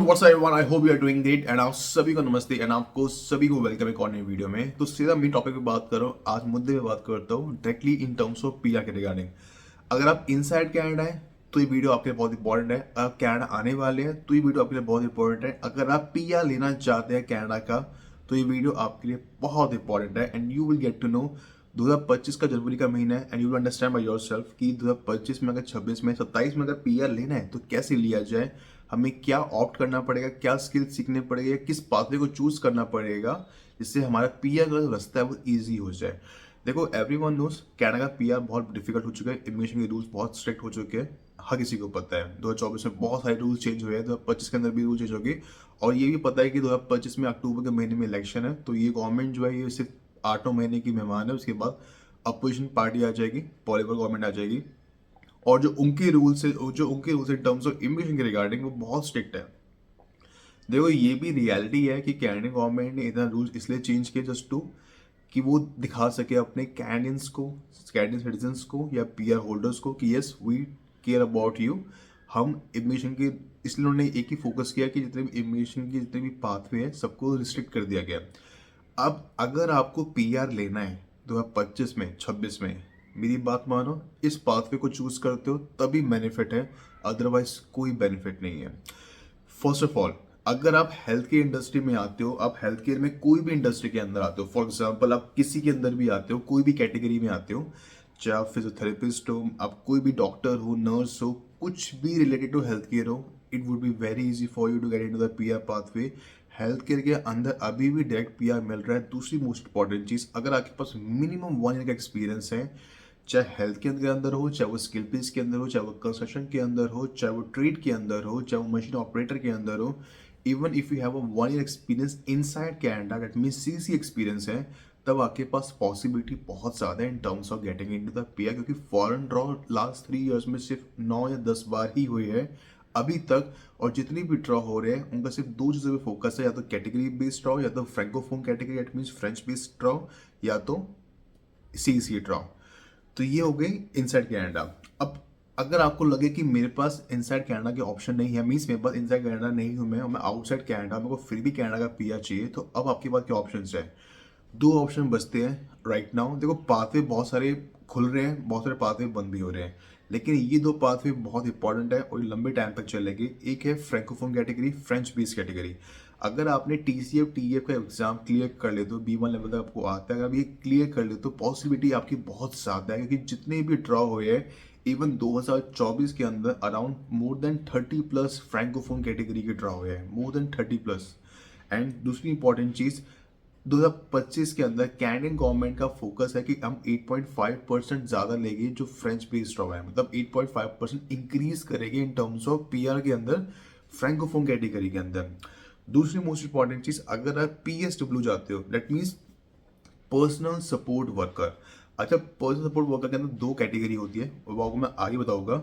What's up everyone, I hope you are doing great and आप सभी को नमस्ते एंड आपको सभी को वेलकम एक और नई वीडियो में। तो सीधा मेन टॉपिक पे बात करो, आज मुद्दे पे बात करता हूँ directly in terms of PR के रिगार्डिंग। अगर आप इनसाइड कनाडा है तो ये वीडियो आपके लिए बहुत इंपॉर्टेंट है। अगर आप कनाडा आने वाले हैं तो ये वीडियो आपके लिए बहुत इंपॉर्टेंट है। अगर आप पीआर लेना चाहते हैं कनाडा का तो ये वीडियो आपके लिए बहुत इंपॉर्टेंट है and you will get to know 2025 का जनवरी का महीना है and you will understand by yourself कि 2025 में अगर 26 में 27 में अगर पीआर लेना है तो कैसे लिया जाए, हमें क्या ऑप्ट करना पड़ेगा, क्या स्किल सीखने पड़ेगा, किस पाथवे को चूज करना पड़ेगा जिससे हमारा पीआर का जो रास्ता है वो ईजी हो जाए। देखो एवरीवन नोस कनाडा का पीआर बहुत डिफिकल्ट हो चुका है, इमिग्रेशन के रूल्स बहुत स्ट्रिक्ट हो चुके हैं, हर किसी को पता है। 2024 में बहुत सारे रूल्स चेंज हुए हैं, 2025 के अंदर भी रूल चेंज होंगे और ये भी पता है कि 2025 में अक्टूबर के महीने में इलेक्शन है। तो ये गवर्नमेंट जो है ये सिर्फ 8 महीने की मेहमान है, उसके बाद अपोजिशन पार्टी आ जाएगी, पॉलिटिकल गवर्नमेंट आ जाएगी और जो उनके rules in terms of immigration के रिगार्डिंग वो बहुत स्ट्रिक्ट है। देखो ये भी रियलिटी है कि कैनेडियन गवर्नमेंट ने इतना रूल्स इसलिए चेंज किए जस्ट टू कि वो दिखा सके अपने कैनेडियंस को, कैनेडियन सिटीजन्स को या पीआर होल्डर्स को कि yes we care about you. हम इमिग्रेशन के इसलिए उन्होंने एक ही फोकस किया कि जितने भी इमिग्रेशन की जितने भी पाथवे हैं सबको रिस्ट्रिक्ट कर दिया गया। अब अगर आपको पीआर लेना है 2025 में 26 में, मेरी बात मानो, इस पाथवे को चूज करते हो तभी बेनिफिट है, अदरवाइज कोई बेनिफिट नहीं है। फर्स्ट ऑफ ऑल अगर आप हेल्थ केयर इंडस्ट्री में आते हो, आप हेल्थ केयर में कोई भी इंडस्ट्री के अंदर आते हो, फॉर एग्जांपल आप किसी के अंदर भी आते हो, कोई भी कैटेगरी में आते हो, चाहे आप फिजियोथेरेपिस्ट हो, आप कोई भी डॉक्टर हो, नर्स हो, कुछ भी रिलेटेड टू हेल्थ केयर हो, it would be very easy for you to get into the PR pathway. Health care के अंदर अभी भी डायरेक्ट पीआर मिल रहा है। दूसरी मोस्ट इंपॉर्टेंट चीज, अगर आपके पास मिनिमम 1 ईयर का एक्सपीरियंस है, चाहे हेल्थ के अंदर हो, चाहे वो स्किल बेस के अंदर हो, चाहे वो कंस्ट्रक्शन के अंदर हो, चाहे वो ट्रेड के अंदर हो, चाहे वो मशीन ऑपरेटर के अंदर हो, even if you have a 1 year experience inside Canada, that mean CC experience है, तब आपके पास पॉसिबिलिटी बहुत ज़्यादा है in terms of getting into the PR. क्योंकि फॉरेन ड्रॉ लास्ट 3 इयर्स में सिर्फ 9 या 10 बार ही हुई है अभी तक, और जितनी भी ड्रॉ हो रहे हैं उनका सिर्फ 2 चीज़ों पे फोकस है, या तो कैटेगरी बेस्ड ड्रॉ, या तो francophone category that means French based draw, या तो सी ड्रॉ। तो ये हो गई इनसाइड कनाडा। अब अगर आपको लगे कि मेरे पास इनसाइड कनाडा के ऑप्शन नहीं है, मीन्स मेरे पास इनसाइड कनाडा नहीं हूं, मैं आउटसाइड कनाडा, मेरे को फिर भी कनाडा का पीआर चाहिए, तो अब आपके पास क्या ऑप्शन है? 2 ऑप्शन बचते हैं राइट नाउ। देखो पाथवे बहुत सारे खुल रहे हैं, बहुत सारे पाथवे बंद भी हो रहे हैं, लेकिन ये 2 पाथवे बहुत इंपॉर्टेंट है और ये लंबे टाइम तक चलेगी। एक है फ्रेंकोफोन कैटेगरी, फ्रेंच बेस कैटेगरी। अगर आपने टीसीएफ टीएफ का एग्जाम क्लियर कर ले तो B1 लेवल तक आपको आता है, अगर आप ये क्लियर कर ले तो पॉसिबिलिटी आपकी बहुत ज़्यादा है, क्योंकि जितने भी ड्रॉ हुए हैं इवन 2024 के अंदर around more than 30 plus francophone category के ड्रॉ हुए हैं, मोर देन 30 प्लस। एंड दूसरी इंपॉर्टेंट चीज़, 2025 के अंदर कैनेडियन गवर्नमेंट का फोकस है कि हम 8.5% ज़्यादा लेंगे जो फ्रेंच बेस्ड ड्रॉ है, मतलब 8.5% इंक्रीज करेंगे इन टर्म्स ऑफ पीआर के अंदर, फ्रेंकोफोन कैटेगरी के अंदर। दूसरी मोस्ट इंपॉर्टेंट चीज, अगर आप पीएसडब्ल्यू जाते हो, that means personal support worker. अच्छा, पर्सनल सपोर्ट वर्कर के अंदर 2 कैटेगरी होती है, वो आपको मैं आगे बताऊंगा।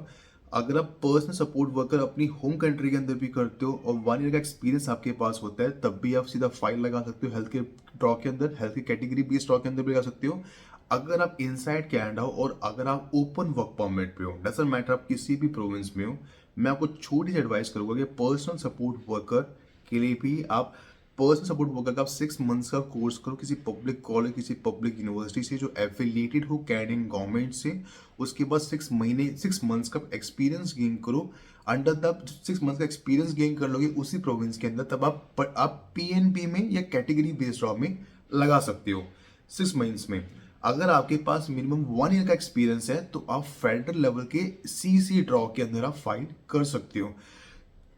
अगर आप पर्सनल सपोर्ट वर्कर अपनी होम कंट्री के अंदर भी करते हो और 1 ईयर का एक्सपीरियंस आपके पास होता है, तब भी आप सीधा फाइल लगा सकते हो हेल्थ के ड्रॉ के अंदर, हेल्थ की कैटेगरी बेस्ड ड्रॉ के अंदर भी लगा सकते हो। अगर आप इनसाइड कैनेडा हो और अगर आप ओपन वर्क परमिट पे हो, डजंट मैटर आप किसी भी प्रोविंस में हो, मैं आपको छोटी सी एडवाइस करूंगा कि पर्सनल सपोर्ट वर्कर के लिए भी आप पर्सनल सपोर्ट वर्कर का आप 6 मंथ्स का कोर्स करो किसी पब्लिक कॉलेज, किसी पब्लिक यूनिवर्सिटी से जो एफिलिएटेड हो कैनेडियन गवर्नमेंट से। उसके बाद 6 मंथ्स का एक्सपीरियंस गेन करो। अंडर द 6 मंथ्स का एक्सपीरियंस गेन कर लोगे उसी प्रोविंस के अंदर, तब आप पीएनबी में या कैटेगरी बेस्ड जॉब में लगा सकते हो 6 मंथ्स में। अगर आपके पास मिनिमम 1 ईयर का एक्सपीरियंस है तो आप फेडरल लेवल के सीसी ड्रॉ के अंदर आप फाइल कर सकते हो।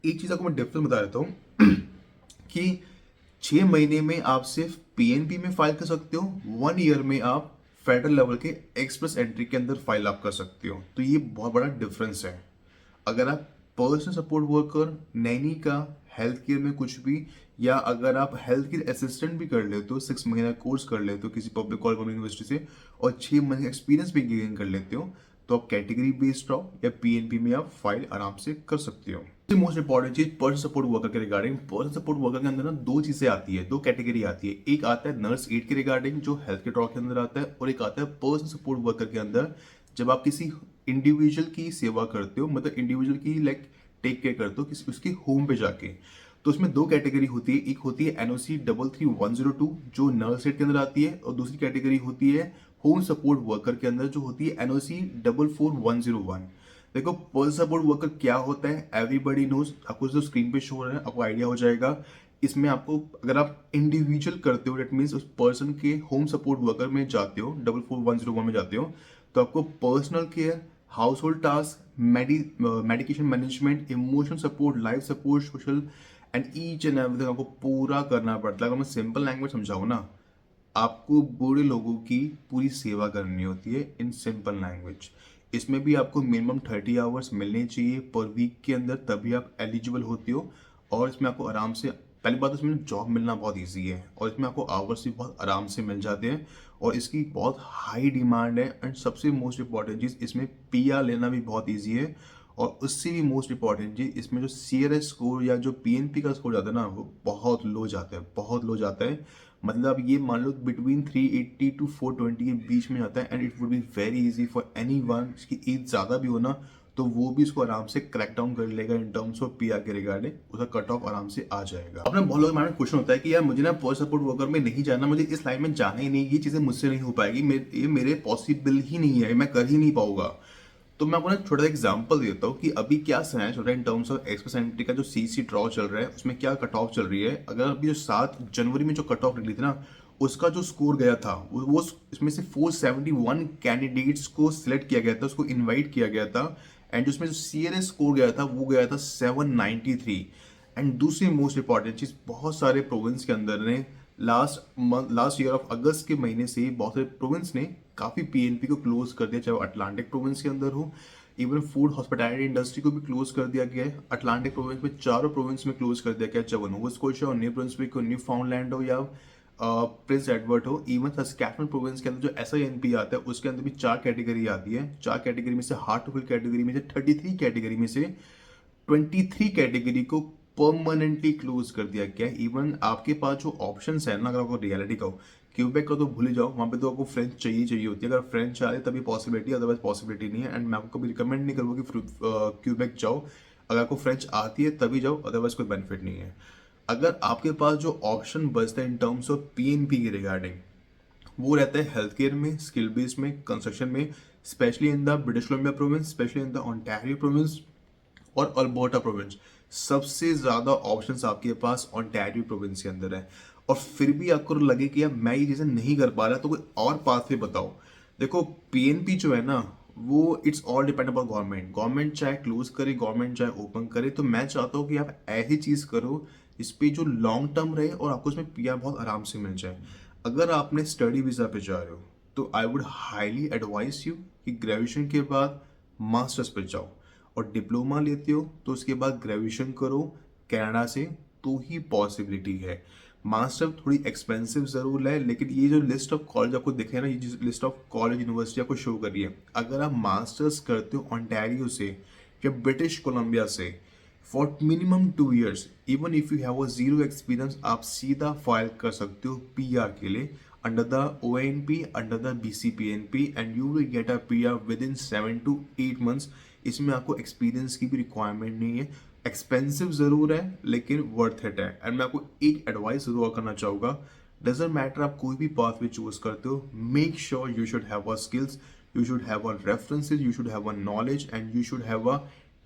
एक चीज आपको मैं डिफरेंस बता देता हूँ कि 6 महीने में आप सिर्फ पीएनबी में फाइल कर सकते हो, 1 ईयर में आप फेडरल लेवल के एक्सप्रेस एंट्री के अंदर फाइल आप कर सकते हो। तो ये बहुत बड़ा डिफरेंस है। अगर आप पर्सनल सपोर्ट वर्कर, नैनी का, हेल्थ केयर में कुछ भी, या अगर आप हेल्थ केयर असिस्टेंट भी कर लेते हो, 6 महीना कोर्स कर लेते हो किसी पब्लिक कॉलेज यूनिवर्सिटी से और 6 महीने का एक्सपीरियंस भी गेन कर लेते हो, तो आप कैटेगरी बेस्ड हो या पीएनपी में आप फाइल आराम से कर सकते हो। मोस्ट इंपॉर्टेंट चीज पर्सनल सपोर्ट वर्कर के रिगार्डिंग, पर्सनल सपोर्ट वर्कर के अंदर ना 2 चीजें आती है, 2 कैटेगरी आती है। एक आता है नर्स एड के रिगार्डिंग जो हेल्थ के ड्रॉ के अंदर आता है, और एक आता है पर्सनल सपोर्ट वर्कर के अंदर जब आप किसी इंडिविजुअल की सेवा करते हो, मतलब इंडिविजुअल की लाइक टेक केयर करते हो किसी उसकी होम पे जाके। तो उसमें दो कैटेगरी होती है, एक होती है एनओसी 33102 जो नर्स स्टेट के अंदर आती है, और दूसरी कैटेगरी होती है होम सपोर्ट वर्कर के अंदर जो होती है एनओसी 44101। देखो पर्सनल सपोर्ट वर्कर क्या होता है, एवरीबडी नोज, आपको जो स्क्रीन पे शो हो रहा है आपको आइडिया हो जाएगा। इसमें आपको अगर आप इंडिविजुअल करते हो डेट मीन्स उस पर्सन के होम सपोर्ट वर्कर में जाते हो 44101 में जाते हो, तो आपको personal care, house hold task, medication management, emotional support, life support, social and each and everything आपको पूरा करना पड़ता है। अगर मैं सिंपल लैंग्वेज समझाऊँ ना, आपको बूढ़े लोगों की पूरी सेवा करनी होती है इन सिंपल लैंग्वेज। इसमें भी आपको मिनिमम 30 आवर्स मिलने चाहिए पर वीक के अंदर, तभी आप एलिजिबल होते हो। और इसमें आपको आराम से, पहली बात तो इसमें जॉब मिलना बहुत ईजी है, और इसमें आपको आवर्स भी बहुत आराम से मिल जाते हैं, और इसकी बहुत हाई डिमांड है। एंड सबसे मोस्ट इंपॉर्टेंट चीज़, इसमें पीआर लेना भी बहुत ईजी है। और उससे भी मोस्ट इंपॉर्टेंट चीज़, इसमें जो सीआरएस स्कोर या जो पीएनपी का स्कोर जाता है ना, वो बहुत लो जाता है, बहुत लो जाता है। मतलब ये मान लो बिटवीन 380 टू 420 के बीच में जाता है। And it would be very easy for any one, जिसकी एज ज़्यादा भी हो ना, तो वो भी इसको आराम से क्रैक डाउन कर लेगा इन टर्म्स ऑफ पीआर के रिगार्डिंग, उसका कट ऑफ आराम से आ जाएगा। अपने बहुत लोगों के माइंड में क्वेश्चन होता है कि यार मुझे ना पर्सनल सपोर्ट वर्कर में नहीं जाना, मुझे इस लाइन में जाना ही नहीं, ये चीज़ें मुझसे नहीं हो पाएगी, ये मेरे पॉसिबल ही नहीं है, मैं कर ही नहीं पाऊंगा। तो मैं आपको ना छोटा सा एग्जांपल देता हूँ कि अभी क्या सिनेरियो चल रहा है इन टर्म्स ऑफ एक्सपेंसिटी का। जो सीसी ड्रॉ चल रहा है उसमें क्या कट ऑफ चल रही है। अगर अभी जो 7 जनवरी में जो कट ऑफ निकली थी ना, उसका जो स्कोर गया था वो इसमें से 471 कैंडिडेट्स को सिलेक्ट किया गया था, उसको इन्वाइट किया गया था। एंड जिसमें जो सीआरएस स्कोर गया था वो गया था 793। एंड दूसरी मोस्ट इंपॉर्टेंट चीज, बहुत सारे प्रोविंस के अंदर ने लास्ट ईयर ऑफ अगस्त के महीने से ही बहुत सारे प्रोविंस ने काफी पीएनपी को क्लोज कर दिया, चाहे वो अटलांटिक प्रोविंस के अंदर हो। इवन फूड हॉस्पिटैलिटी इंडस्ट्री को भी क्लोज कर दिया गया है। अटलांटिक प्रोविंस में चारों प्रोविंस में क्लोज कर दिया गया, चाहे वो नोवा स्कोशिया और न्यू ब्रंसविक हो, न्यू फाउंडलैंड हो या प्रिंस एडवर्ड हो। इवन सस्कैटुअन प्रोविंस के अंदर जो SINP आता है उसके अंदर भी 4 कैटेगरी आती है। 4 कैटेगरी में से हार्ड टू फुल कैटेगरी में से 33 कैटेगरी में से 23 कैटेगरी को परमानेंटली क्लोज कर दिया गया। इवन आपके पास जो ऑप्शंस है ना, अगर आपको रियलिटी का हो, क्यूबेक का तो भूल ही जाओ, वहाँ पे तो आपको फ्रेंच चाहिए होती है। अगर फ्रेंच आ रही तभी पॉसिबिलिटी, अदरवाइज पॉसिबिलिटी नहीं है। एंड मैं आपको कभी रिकमेंड नहीं करूँगा कि क्यूबेक जाओ, अगर आपको फ्रेंच आती है तभी जाओ, अदरवाइज कोई बेनिफिट नहीं है। अगर आपके पास जो ऑप्शन बचता है इन टर्म्स ऑफ पीएनपी के रिगार्डिंग, वो रहता है हेल्थ केयर में, स्किल बेस में, कंस्ट्रक्शन में, specially in the British Columbia province, specially in the Ontario province और अल्बर्टा प्रोविंस। सबसे ज्यादा ऑप्शंस आपके पास ओंटारियो प्रोविंस के अंदर है। और फिर भी आपको लगे कि यार मैं ये चीजें नहीं कर पा रहा, तो कोई और पाथवे बताओ। देखो पीएनपी जो है ना, वो it's all depend upon government. Government चाहे क्लोज करे, गवर्नमेंट चाहे ओपन करे, तो मैं चाहता हूँ कि आप ऐसी चीज करो इस पे जो लॉन्ग टर्म रहे और आपको इसमें पीआर बहुत आराम से मिल जाए। अगर आपने स्टडी वीजा पे जा रहे हो तो I would highly advice you कि ग्रेजुएशन के बाद मास्टर्स पे जाओ, और डिप्लोमा लेते हो तो उसके बाद ग्रेजुएशन करो कनाडा से, तो ही पॉसिबिलिटी है। मास्टर थोड़ी एक्सपेंसिव जरूर है, लेकिन ये जो लिस्ट ऑफ कॉलेज आपको दिखे ना, ये जो लिस्ट ऑफ कॉलेज यूनिवर्सिटी आपको शो करी है, अगर आप मास्टर्स करते हो ओंटारियो से या ब्रिटिश कोलंबिया से for minimum 2 years, even if you have a zero experience, आप सीधा फाइल कर सकते हो पीआर के लिए under the ONP, under the BCPNP, and you will get a PR with in 7 to 8 months। इसमें आपको एक्सपीरियंस की भी रिक्वायरमेंट नहीं है। एक्सपेंसिव जरूर है लेकिन वर्थ इट है। एंड मैं आपको एक एडवाइस जरूर करना चाहूँगा, डजेंट मैटर आप कोई भी पाथवे चूज करते हो, make sure you should have a skills, you should have a references, you should have a knowledge, and you should have a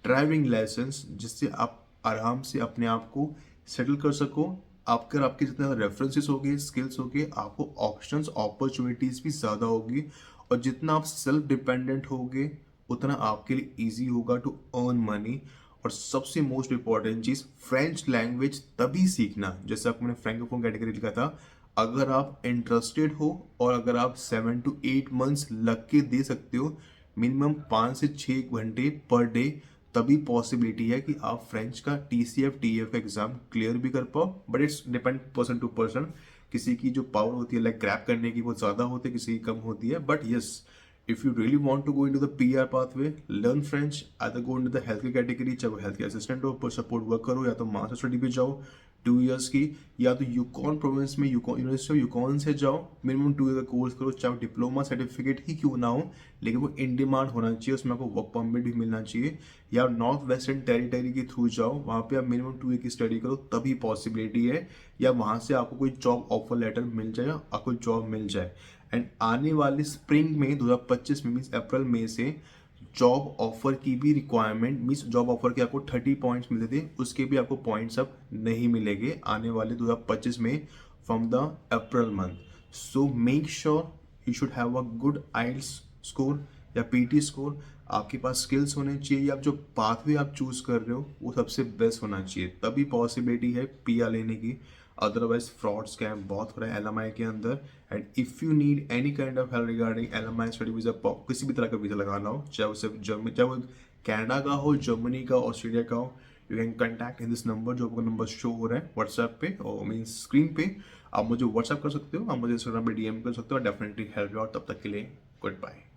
driving licence, जिससे आप आराम से अपने आप को सेटल कर सको। आपके जितने रेफरेंसेस होंगे, स्किल्स होंगे, आपको ऑप्शंस, अपॉर्चुनिटीज भी ज़्यादा होगी। और जितना आप सेल्फ डिपेंडेंट होगे उतना आपके लिए ईजी होगा टू अर्न मनी। और सबसे मोस्ट इंपॉर्टेंट चीज़, फ्रेंच लैंग्वेज तभी सीखना, जैसे आपको मैंने फ्रैंकोफोन कैटेगरी लिखा था, अगर आप इंटरेस्टेड हो और अगर आप 7 to 8 months लग के दे सकते हो, मिनिमम 5 से 6 घंटे पर डे, तभी पॉसिबिलिटी है कि आप फ्रेंच का TCF TF एग्जाम क्लियर भी कर पाओ। But it's depend person to person, किसी की जो पावर होती है लाइक क्रैक करने की वो ज़्यादा होती है, किसी की कम होती है। But yes, If you really want to go into the PR pathway, learn French, either go into the healthcare category, चाहे वो हेल्थ असिस्टेंट हो, सपोर्ट वर्क करो, या तो मास्टर स्टडी पे जाओ 2 years की, या तो यूकॉन प्रोविंस में यूनिवर्सिटी ऑफ यूकॉन से जाओ, मिनिमम 2 year का कोर्स करो, चाहे डिप्लोमा सर्टिफिकेट ही क्यों ना हो, लेकिन वो इन डिमांड होना चाहिए, उसमें आपको वर्क परमिट भी मिलना चाहिए। या नॉर्थ वेस्टर्न टेरिटरी के थ्रू जाओ, वहाँ पे आप मिनिमम 2 year की स्टडी करो, तभी पॉसिबिलिटी है, या वहाँ से आपको कोई जॉब ऑफर लेटर मिल जाए, आपको जॉब मिल जाए। एंड आने वाले स्प्रिंग में 2025 में, मीन्स अप्रैल मई से जॉब ऑफर की भी रिक्वायरमेंट, मीन्स जॉब ऑफर के आपको 30 पॉइंट्स मिलते थे, उसके भी आपको पॉइंट्स अब नहीं मिलेंगे आने वाले 2025 में from the April month. So make sure you should have a good IELTS score या पीटी स्कोर, आपके पास स्किल्स होने चाहिए, या आप जो पाथवे आप चूज कर रहे हो वो सबसे बेस्ट होना चाहिए, तभी पॉसिबिलिटी है पीआर लेने की। अदरवाइज फ्रॉड स्कैम बहुत हो रहा है एलएमआई के अंदर। And if you need any kind of help regarding LMI study visa, किसी भी तरह का वीजा लगाना हो, चाहे वो सिर्फ जर्मनी, चाहे वो कनाडा का हो, जर्मनी का, ऑस्ट्रेलिया का हो, you can contact in this number, जो आपका नंबर शो हो रहा है व्हाट्सएप पे और मीन्स स्क्रीन पे। आप मुझे व्हाट्सएप कर सकते हो, आप मुझे इंस्टाग्राम पे डीएम कर सकते हो, डेफिनेटली हेल्प यू आउट। तब तक के लिए गुड बाय।